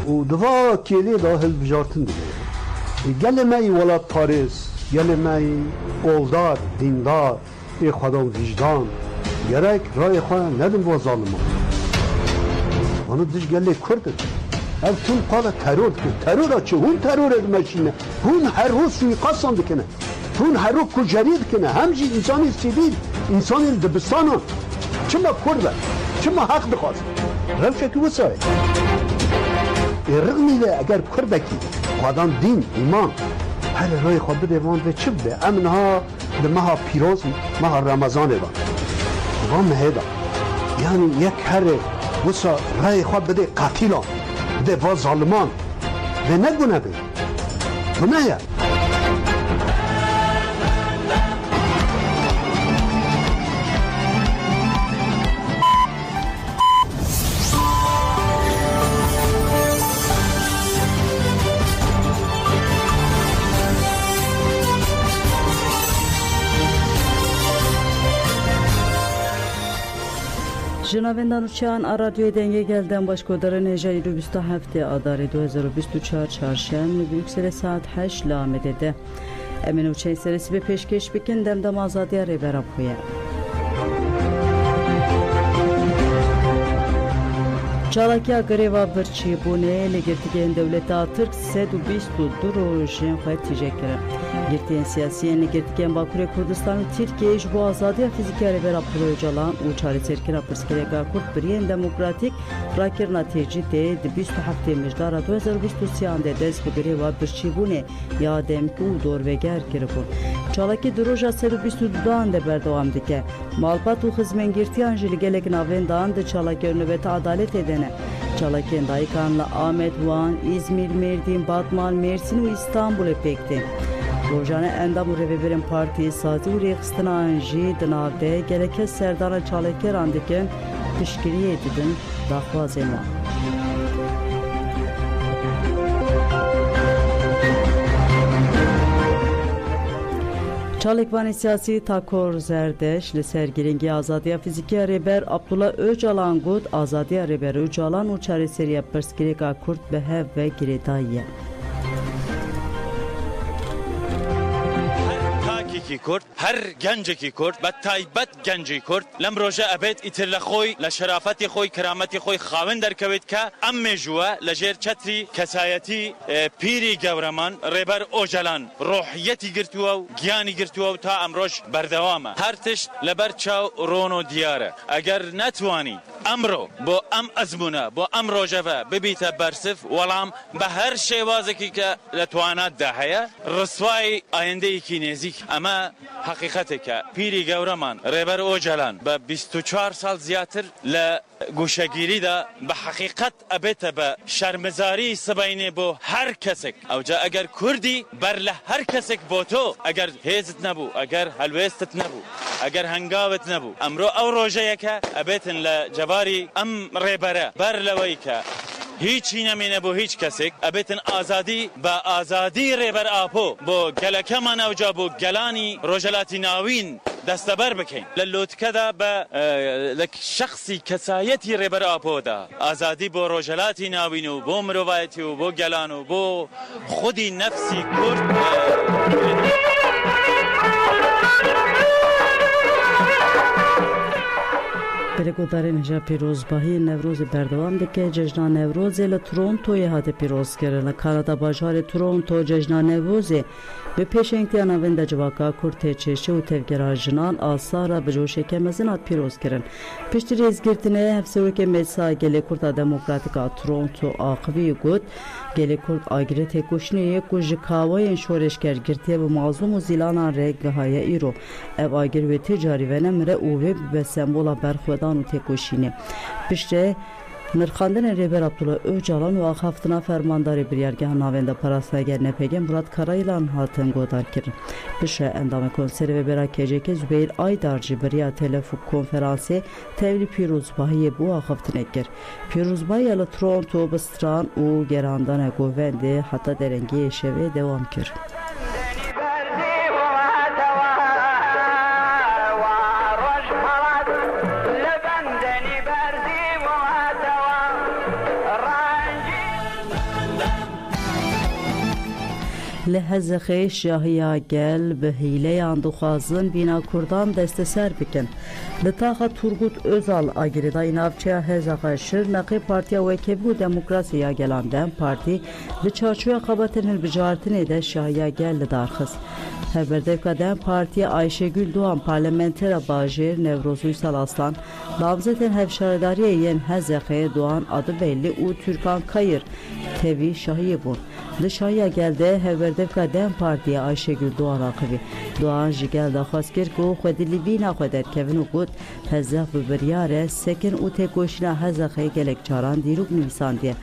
و دوا کلی دا هل بجارتن دیگه گل می ولاد پاریس گل می اولدار دیندار ای خدا وجدان گرک رای خواه ندم با ظالمان آنو دیش گل کرد اف تون قالا ترور کن ترور چه هون ترور ادمشینه هون هر روز سوی قاسم بکنه هون هر روز کجری بکنه همجی انسانی سیدید انسانی دبستانه چما کرده چما حق بخواست روشه که وسای رغمی ده اگر کردکی قادان دین ایمان هر رای خود بده وان به چه بده امنها ده مها پیروز مها رمضان ده وان مهده یعنی یک هر وسا رای خود بده قتیلان بده با ظالمان ده نگونه بده گناه جنابندانوچان رادیوی دنگه گلدن باشکودار نژایی رو 27 آذر 2024 چهارشنبه بروکسل ساعت 8 لامده ده امینوچه سرسی به پیشکش بکن دمدم آزادی ریبرا پویه چالاکیا گریوا برچی بونه لگرتگین دولتا ترک 322 روشن خواهد تیجه کرد گرتین سیاسی نگرتگین باکوری کردستان و ترکیه جبو آزادی فیزیکی ریبرا پروی جالان و چاری ترکینا پرسکریگا کرد برین دموکراتیک راکر نتیجی ده 27 مجدار 2023 آنده دست به گریوا برچی بونه یادم که او دور وگر کربون چالاکی دروژا 322 آنده بردوام دیگه مالبات و خزمنگirti anjeli gelek navendan de çalakör nöbeti adalet edene. Çalakên dayıkanla Ahmet, Van, İzmir, Mardin, Batman, Mersin ve İstanbul'e pekti. Rojane endam reveberin parti sazı uri xistina anji dinavde geleke serdana çalakör andiken pişkiriye edidin daxwaz ema. Çalıkvani siyasi Takor Zerdeş li sergiringi Azadiya Fiziki Reber Abdullah Öcalan Gud Azadiya Reber Öcalan u çare seriya perskireka Kurt behev ve giredayye. کی کرد هر گنجی کی کرد و تایبت گنجی کرد لم روزه ابد ایتر لخوی لشرافتی خوی کرامتی خوی خاوند در کوید که ام جوا لجر چتری کسایتی پیری گورمان ریبر اوجلان روحیتی گرتوا و گیانی گرتوا تا امروز بردوامه هر تش لبر چاو رونو دیاره اگر نتوانی امرو با ام ازمونه با ام روزه ببیت برسف ولام به هر شیوازی که لتوانات دهیا رسوای آینده کی نزیک اما حقیقته که پیری گورمان ریبر اوجلان به 24 سال زیاتر گوشگیری دا به حقیقت ابته به شرمزاری سبینه بو هر کسک او جا اگر کردی برله هر کسک بو تو اگر هیزت نبو اگر هلویستت نبو اگر هنگاوت نبو امرو او روژه که ابتن لجواری ام ریبره برلوی که هیچی نمینه بو هیچ کسک ابتن آزادی با آزادی ریبر آپو بو گلکه من اوجا بو گلانی روژلاتی ناوین دستبر بکن للوتکه دا به شخصی کسایتی ریبر آپو دا آزادی بو روژلاتی ناوین و بو مروایتی و بو گلان و بو خودی نفسی کرد برگودارین جا پیروزباهی نوروز بردوام دکه جشن نوروز لتورنتو هات پیروز کرد کانادا باجار تورنتو جشن نوروز به پیشنگتی نوینده جواکا کرد چشه و تفگرا جنان آثار بجوش کمزنات پیروز کرد پشت ریزگیرتنه هفسوی که مجلس گلی کرد دموکراتیکا تورنتو آقوی گود گلی کرد آگیره تکوشنی کج کاوای شورشگر گرتیه به معظم و زیلانان رگ های ایرو او آگیر و تجاری و نمره اوه به سمبولا برخودان و تکوشینه پشت نرخاندن ریبر عبدالله Öcalan و آخافتنا فرمانداری بریارگاه ناوینده پراسنگر نپگن مراد کرایلان هاتن گودار کرد. بشه اندام کنسری و برا کجک زبیر آیدارجی بریا تلفون کنفرانسی تevli پیروزباهی بو آخافتنه کرد. پیروزباهی الا تورنتو بستران و گراندان گوونده حتی درنگی شوه دوام کرد. لحزخی شاهیا گل به هیله اندوخازن بینا کردان دست سر بکن لطاقه تورگوت özal agirida inavçaya hezaqa şirnaqi partiya vekebu demokrasiya gelanden parti li çarçuya qabatin hilbijartin ede şahiya gel darxız. Heberdevka den partiye Ayşegül Doğan parlamentera bajir Nevruz Uysal Aslan namzeten hevşaredariye yen hezaqa Doğan adı belli u Türkan Kayır tevi şahiye bu. Dışarıya geldi Heberdevka den partiye Ayşegül Doğan akıbi. Doğan jigel da xaskir ko xwedili bina xweder kevin ugut hezak bibiryare sekin u tekoşina hezaxı gelek çaran diruk nivisandiye.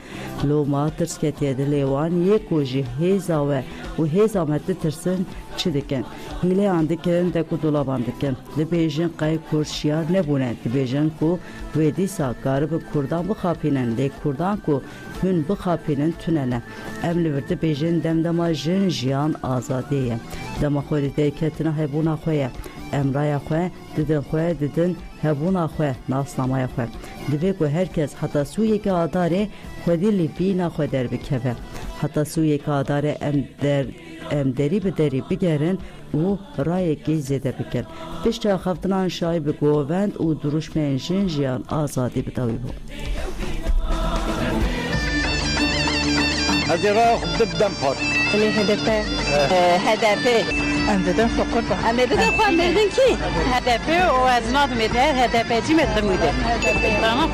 Loma tırsketiye de levan ye koji heza ve u heza metli tırsın çidiken. Hile andiken de ku dolabandiken. Dibejin qay kurşiyar nebunen. Dibejin ku vedisa garib kurdan bu xapinen de kurdan ku hün bu xapinen tünene. Emli verdi bejin demdama jin jiyan azadiye. Dema xwedi de ketina hebuna xwe. Emraya xwe didin hebuna xwe nasnamaya xwe. Dibe ku herkes hatta suyeki adare xwedili bina xwe derbikeve. Hatta suyeki adare emderi bederi bigerin u rayeki zede biken. Pişta xaftinan şahibi govend u duruşmeyen jin jiyan azadi bidavi bu. Azira xubdem part. HDP. Emdeden sokurdu. Emdeden kuan verdin ki. HDP o aznat meder, HDP'ci medim miydi? Tamam.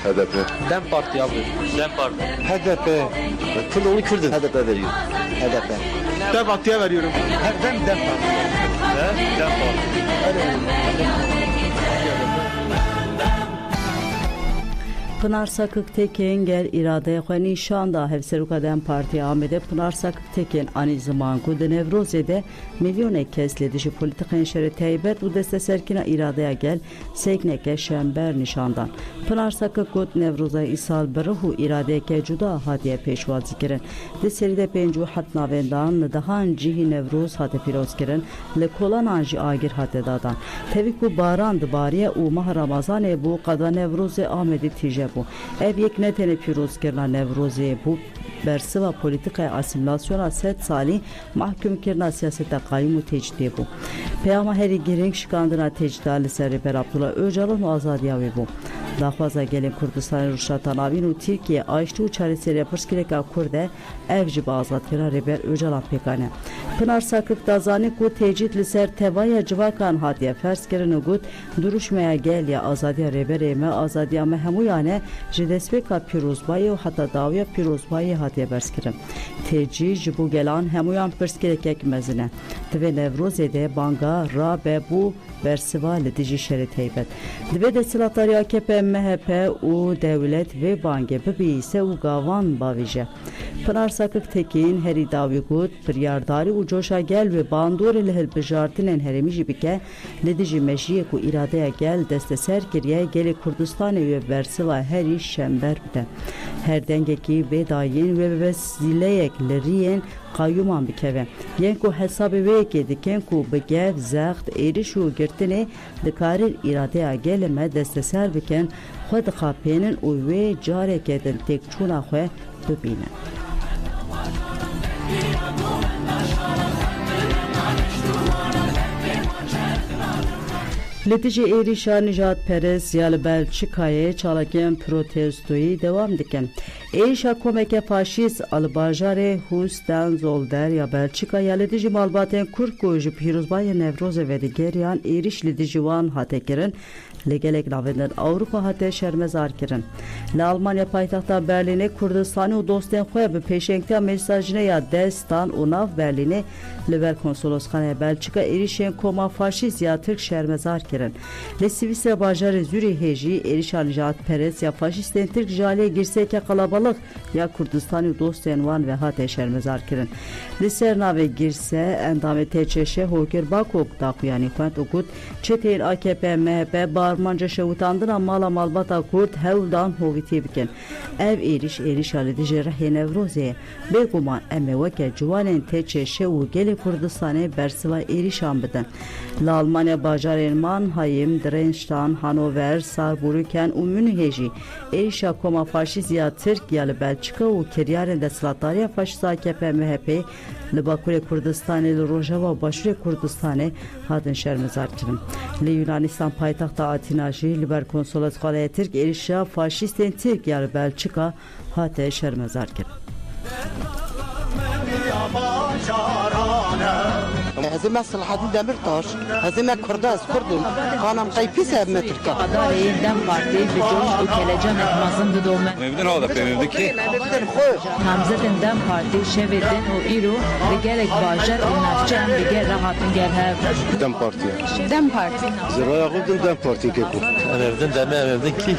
HDP. Dem Parti abi. Dem Parti. HDP. Kül onu Kürdün. HDP veriyor. HDP. Dem Parti'ye veriyorum. Dem part. Dem Parti. Pınar Sakık Tekin gel iradeye xweni şanda hevseruka den parti amede Pınar Sakık Tekin ani zaman ku de Nevrozede milyone kesledici politik enşeri teybet u deste serkina iradeye gel sekneke şember nişandan. Pınar Sakık ku Nevroz'a isal bırıhu iradeye ke cuda hadiye peşva zikirin. De seride pencu hatna vendan dahan cihi Nevroz hadi piroz kirin le kolan anji agir hadi dadan. Tevi ku barandı bariye u mah Ramazane bu kada Nevroz'e amedi tije bu. Ev yek netene piroz kirna Nevroz'e bu bersiva politikaya asimilasyona set sali mahkum kirna siyasete kayyumu tecdi bu. Peyama heri giring şikandına tecdali seriber Abdullah Öcalan u azadiyavi bu. Daxwaza gelin Kurdistan Ruşatan avin u Türkiye ayştu çareseriye pırskireka kurde evci bazatira reber Öcalan pekane. Pınar Sakık dazani ku tecid ser tevaya civakan hadiye ferskerin ugut duruşmaya gel ya azadiya reber eme azadiya mehemuyane jidesveka piruzbayı hatta davya piruzbayı hadiye berskirin. Tecid bu gelan hemuyan pırskirekek mezine. Tve Nevrozede banga rabe bu bersiva ledici şerit heybet. Dve de silahları AKP, MHP, u devlet ve bange ise u gavan bavije. Pınar Sakık Tekin heri davigut piryardari u coşa gel ve bandori lehel bijartinen heremi jibike ledici meşiye ku iradeye gel deste serkiriye geli Kurdistan'e ve bersiva heri şember bide. Her dengeki vedayin ve vesileyek leriyen kayyuman bikeve. Yenku hesabı veke diken ku begev zaht erişu girtine dikarir iradeye geleme deste ser biken xwed xapênin û wê carekê din têkçûna xwe bibînin. Letici êrişa Nijat Perez ya li Belçikayê çalakên protestoyî dewam dikin. Êrişa komeke faşîst li bajarê Hûsten Zolder ya Belçika ya li dijî malbatên Kurd ku ji pîrozbayê Nevrozê vedigeriyan êriş li dijî wan hate kirin li gelek navên Awropa hate şermezar kirin. Li Almanya paytaxta Berlînê Kurdistanê û dostên xwe bi pêşengtiya mesajine ya destan û nav Berlînê li ber konsolosxanaya Belçika êrişên koma faşîst ya Türk şermezar kirin. Li Sivîsra bajarê Zûrîhê jî êrişa Nijat Perez ya faşîstên Türk ji aliyê girseke qalabalık ya Kurdistanê û dostên wan ve hate şermezar kirin. Li ser navê girse endamê têçeşe Hokir Bakok daxuyanî xwend û got çetên AKP, MHP barmanca şewitandina mala malbata Kurd hewldan hovîtî bikin. Ev êrişa li dijî rihê Nevrozê bêguman em ê weke ciwanên têçeşe û gelê Kurdistanê bersiva êrişan bidin. Li Almanya bajarên Mannheim, Dresden, Hanover, Saarbrücken û Münihê jî êrişa koma faşîst ya Tirk Türk ya li Belçika û kiryarên desthilatdariya faşîst AKP MHP li Bakurê Kurdistanê li Rojava û Başûrê Kurdistanê hatin şermezarkirin. Li Yunanistan paytexta Atina jî li ber Konsolosxanaya Tirk êrişa faşîstên Tirk ya li Belçika hate şermezarkirin. هزيمة صلاح الدين دمرتاش هزيمة كرداز كردم قانم قيفي سبب متركة Adaleyê Dem Partî bi coş û kelecanek mezin didome. Mevdin HDP mevdiki. Namzedên Dem Partî şevê din û îro li gelek bajar û navçeyan li gel re hatin gerhev. Dem Parti'ye. Dem Partî. Ziraya kurdum Dem Parti'ye keku. Mevdin deme mevdin ki.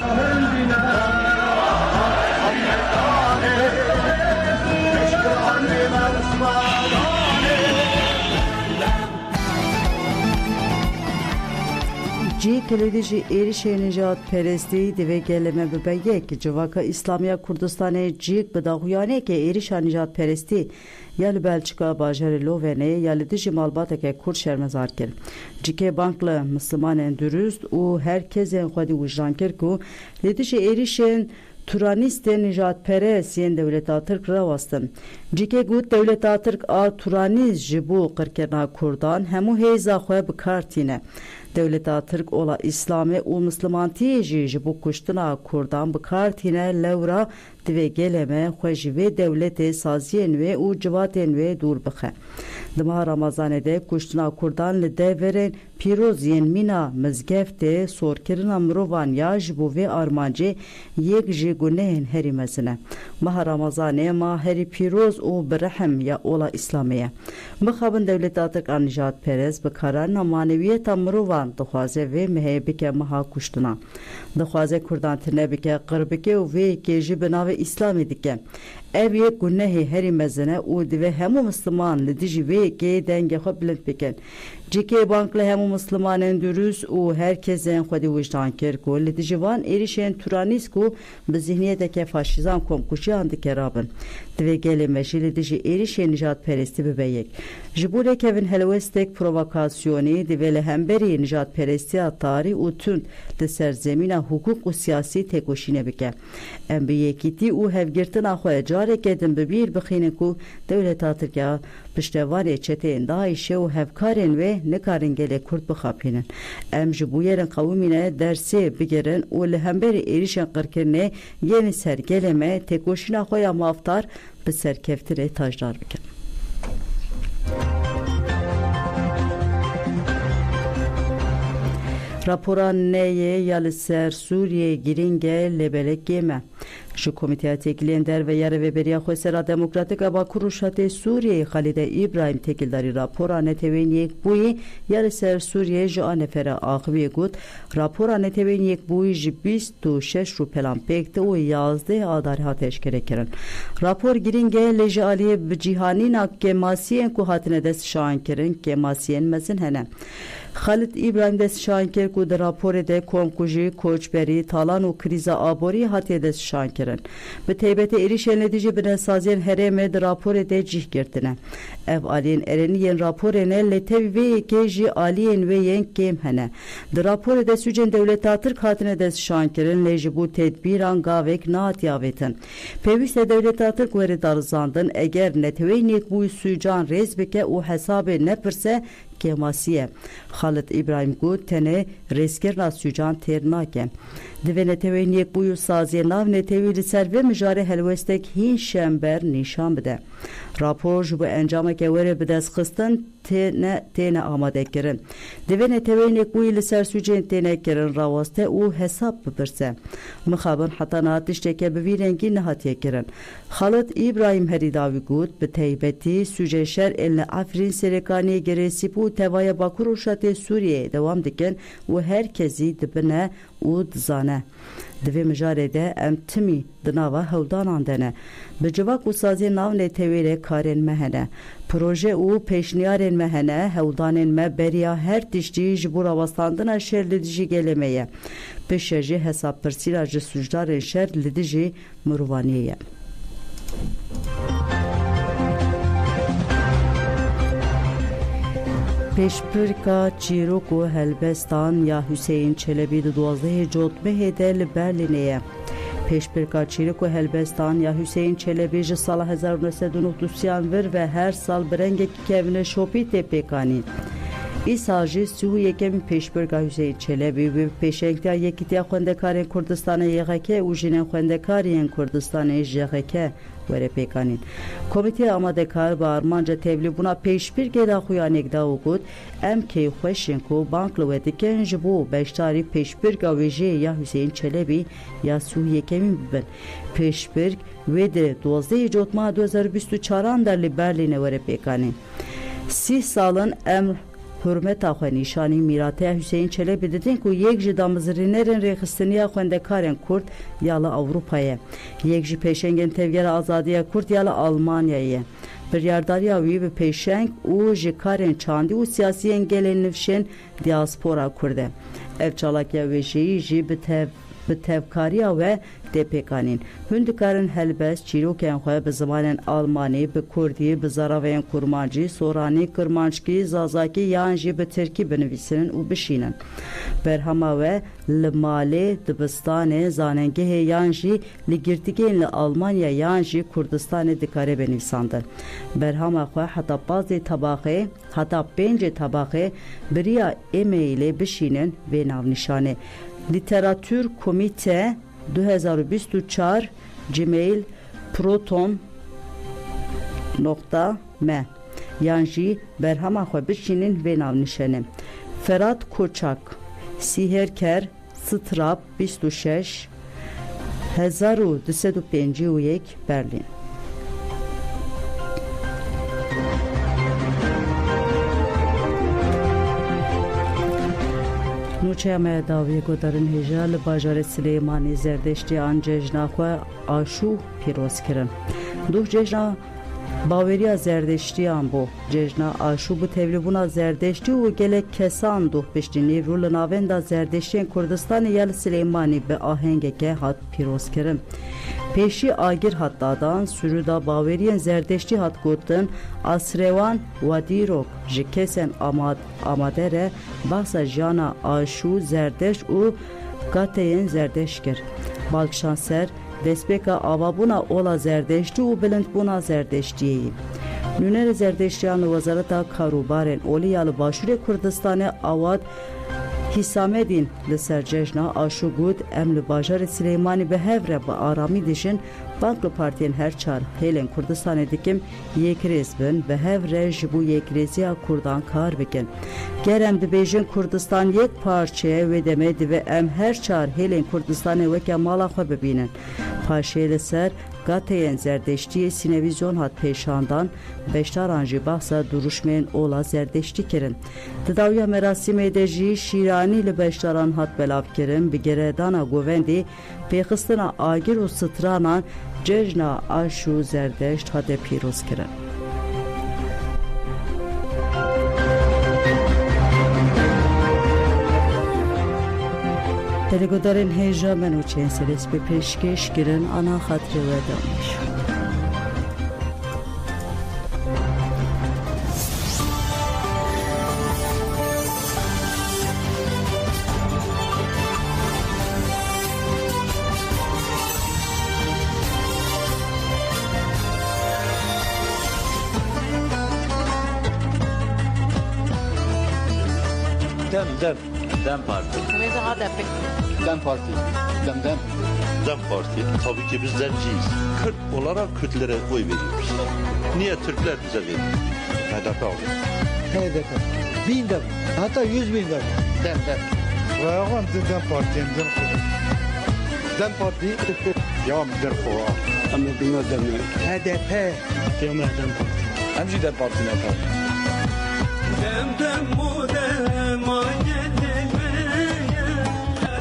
Cî kilîdî jî êrişên nijadperestî divê geleme bibe yek civaka İslamiya Kurdistanê cîk bi daxuyanekê êrişa nijadperestî ya li Belçika bajarê Lovenê ya li dijî malbateke Kurd şermezar kir. Cîkê bank li Mislimanên dürüst û herkesên xwedî wijdan kir ku li dijî êrişên Turanistên nijadperest yên Dewleta Tirk rawastin. Cîkê got Dewleta Tirk a Turanîst ji bo qirkirina Kurdan hemû hêza xwe bikartîne. Dewleta Tirk ola İslamê û Mislimantiyê jî ji bo kuştina Kurdan bikartîne lewra divê geleme xwe ji vê dewletê saziyên wê û civatên wê dûr bixe. Di maha Ramazanê de kuştina Kurdan li deverên pîroziyên mîna mizgeftê sorkirina mirovan ya ji bo vê armancê yek ji gunehên herî mezin e. Maha Ramazanê ma herî pîroz û birehim ya ola İslamê ye. Mixabin Dewleta Tirk a nijadperest bi kararina maneviyeta mirovan dixwaze vê mehê bike maha kuştina. Dixwaze Kurdan tune bike qir bike û vê yekê jî bi navê İslamê dike. Ev yek gunehê herî mezin e û divê hemû Misliman li dijî vê yekê dengê xwe bilind bikin. Cîkê bank li hemû Mislimanên dürüst û herkesên xwedî wijdan kir ku li dijî van êrişên Turanîst ku bi zihniyeteke faşîzan komkuşiyan dike rabin. Divê gelê me jî li dijî êrişên nijadperestî bibe yek. Ji bo rekevin helwestek provokasyonî divê li hemberî nijadperestiya tarî û tund li ser zemîna hukuk û siyasî têkoşînê bike. Em bi yekîtî û hevgirtina xwe carekê din bi bîr bixînin ku Dewleta Tirkiya piştevanê çeteyên Daişê û hevkarên wê nikarin gelê Kurd bixapînin. Em ji bûyerên qewimîne dersê bigirin û li hemberî êrişên qirkirinê yên ser gelê me têkoşîna xwe ya mafdar bi serkeftirê tajdar bikin. Rapora neyê ya li ser Sûriyê girîng e lêbelekê me. Ji Komîteya Têkiliyên Derve ya Rêveberiya Xwesera Demokratîk a Bakur û Şatê Sûriyê Xalîde İbrahim têkildarî rapora netewên yekbûyî ya li ser Sûriyê ji a nefera axiviyê got rapora netewên yekbûyî ji 26 rûpelan pêk de û 11 adarî hat eşkere kirin. Rapor girîng e lê ji aliyê bi cîhanîna kemasiyên ku hatine dest şahinkirin kemasiyên mezin hene. Xalid İbrahim dest şahinkir ku di raporê de komkujî, koçberî, talan û krîza aborî hatiye dest şahinkirin. Bi taybetê êrişên li dijî binêsaziyên herêmê di raporê de cih girtine. Ev aliyên erenî yên raporê ne lê tevî vê yekê jî aliyên wê yên kêm hene. Di raporê de sûcên Dewleta Tirk hatine dest şahinkirin lê ji bo tedbîran gavek nehatiye avêtin. Pêwîst e Dewleta Tirk werî darizandin eger netewên yekbûyî sûcan rêz bike û hesabê nepirse kemasiye. Xalid İbrahim got tenê rêzkirina sûcan têr nake. Divê netewên yekbûyî û saziyê nav netewî li ser vê mijarê helwestek hîn şember nîşan bide. Rapor ji bo encameke werê bi destxistin têne amadekirin. Divê netewên yekbûyî li ser sûcên têne kirin rawaste û hesab bipirse. Mixabin heta niha tişteke bi vî rengî nehatiye kirin. Xalid İbrahim herî davî got bi taybetî sûcê şer ên li Efrîn Serêkaniyê Girêsîp û tevaya Bakur û Şatê Sûriyê dewam dikin û herkesî dibine û dizane. Divê mijarê de em timî di nava hewldanan de ne. Bi civak û saziyên nav netewê re karên me hene. Proje û pêşniyarên me hene, hewldanên me beriya her tiştî ji bo rawastandina şer li dijî gelê me ye. Pêşe jî hesabpirsîra ji sûcdarên şer li dijî mirovaniyê ye. Pêşbirka çîrok û helbestan ya Hüseyin Çelebi di 12 Cotmehê de li Berlînê ye. Peşbirka Çîrok û Helbestan ya Hüseyin Çelebi ji sala 1990 vir ve her sal birengekî kevine şopî tê pêkanîn. İsa jî sû yekemîn Pêşbirka Hüseyin Çelebi wê bi pêşengtiya Yekîtiya Xwendekarên Kurdistanê YXK û jinên xwendekariyên Kurdistanê JXK were pêkanîn. Komîteya Amadekar bi armanca tevlîbûna pêşbirkê da xuya nêkda û got em kêfxweşên ku bank li we dikin ji bo beşdarî pêşbirka wê jê ya Hüseyin Çelebi ya sû yekemîn bibin. Pêşbirk wê di 12 Cotma 2024 da li Berlînê were pêkanîn. 30 salin em hürmeta xwe nîşanî mîrateya Hüseyin Çelebi didin ku yek ji damezrînerên rêxistiniya xwendekarên Kurd ya li Ewropayê, yek ji pêşengên tevgera azadiya Kurd ya li Almanyayê. Biryardariya wî bi pêşeng û ji karên çandî û siyasî engelên nivşên diaspora Kurd e. Ev çalakiya wê jî jî bi tevkariya we tê pêkanîn. Hûn dikarin helbest çîrokên xwe bi zimanên Almanî, bi Kurdî, bi zaraveyên Kurmancî, Soranî, Kirmanckî, Zazakî yan jî bi Tirkî binivîsinin û bişînin. Berhema we li malê, dibistanê, zanengehê yan jî li girtîgehên li Almanya yan jî Kurdistanê dikare binivîsandin. Berhema xwe heta 5 tabaqê biriya e-mailê bişînin vê navnîşanê. Literatür Komite 2024 gmail proton.me yan jî berhema xwe bişînin vê navnîşanê. Ferhat Koçak Sîherker Strap 26 1251 Berlin. Nûçeya me dawiyê godarin hêja li bajarê Silêmanî zerdeştiya an cejna xwe aşû pîroz kirin. Duh cejna baweriya zerdeştiyan bo. Cejna aşû bi tevlîbûna zerdeştî û gelek kesan duh piştî nêvrû li navên da zerdeştiyên Kurdistanê ya li Silêmanî bi ahengeke hat pîroz kirin. Pêşî agir hat dadan, sürü da baweriyên zerdeştî hat gotin, Asrevan Wadirok ji kesên amade re bahsa jiyana aşû zerdeş û gateyên zerdeş kir. Balkşanser destpêka avabûna ola zerdeştî û bilindbûna zerdeştiyê. Nûnerê zerdeştiyan li Wezareta Karûbarên Olî ya li Başûrê Kurdistanê awad Hisamedîn li ser cejna aşû got em li bajarê Silêmanî bi hev re bi aramî dijin bank li partiyên her çar hêlên Kurdistanê dikim yêkrêz bin bi hev re ji bo yêkrêziya Kurdan kar bikin. Ger em dibêjin Kurdistan yek parçeye wê demê divê em her çar hêlên Kurdistanê weke mala xwe bibînin. Paşê li ser gateyên zerdeştiyê sînevîzyon hat pêşandan, beşdaran jî bahsa duruşmeyên ola zerdeştî kirin. Di dawiya merasîmê de jî şîranî li beşdaran hat belav kirin, bi geredana govendê pêxistina agir û stranan cejna aşû zerdeşt hate pîroz kirin. Telegodarên hêja menûçeyên serês bi pêşkêş kirin ana xatirê we damiş. Dem Parti. Dem Parti. Dem Parti. Tabii ki biz demciyiz. Kürt olarak Kürtlere oy veriyoruz. Niye Türkler bize veriyor? HDP alıyor. HDP. 1000 dem. Hatta 100 bin dem. Dem. Vayan Dem Parti'nin Dem Parti. Ya der kova. Ama bina demir. HDP. Dem Parti. Hemci Dem Parti ne yapar?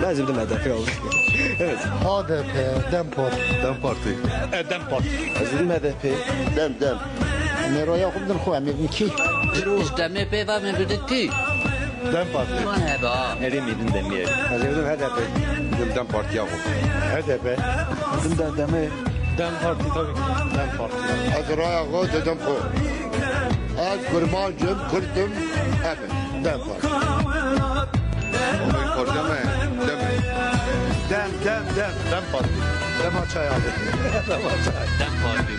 Lazım dem HDP olur. Evet. HDP, Dem Parti. Dem Parti. Dem Parti. Lazım HDP. Dem. Neroya kumdur khu emir ki. İsteme peyva mı bildi? Dem Parti. Man heba. Erim edin demeyelim. Lazım HDP. Dem Parti yahu. HDP. Lazım da deme. Dem Parti tabii ki. Dem Parti. Azraya gode dem ko. Az kurmancım kırdım evet dem var. Onu kordeme deme. Dem. Dem Parti. Dem Açay abi. Dem Açay. Dem Parti.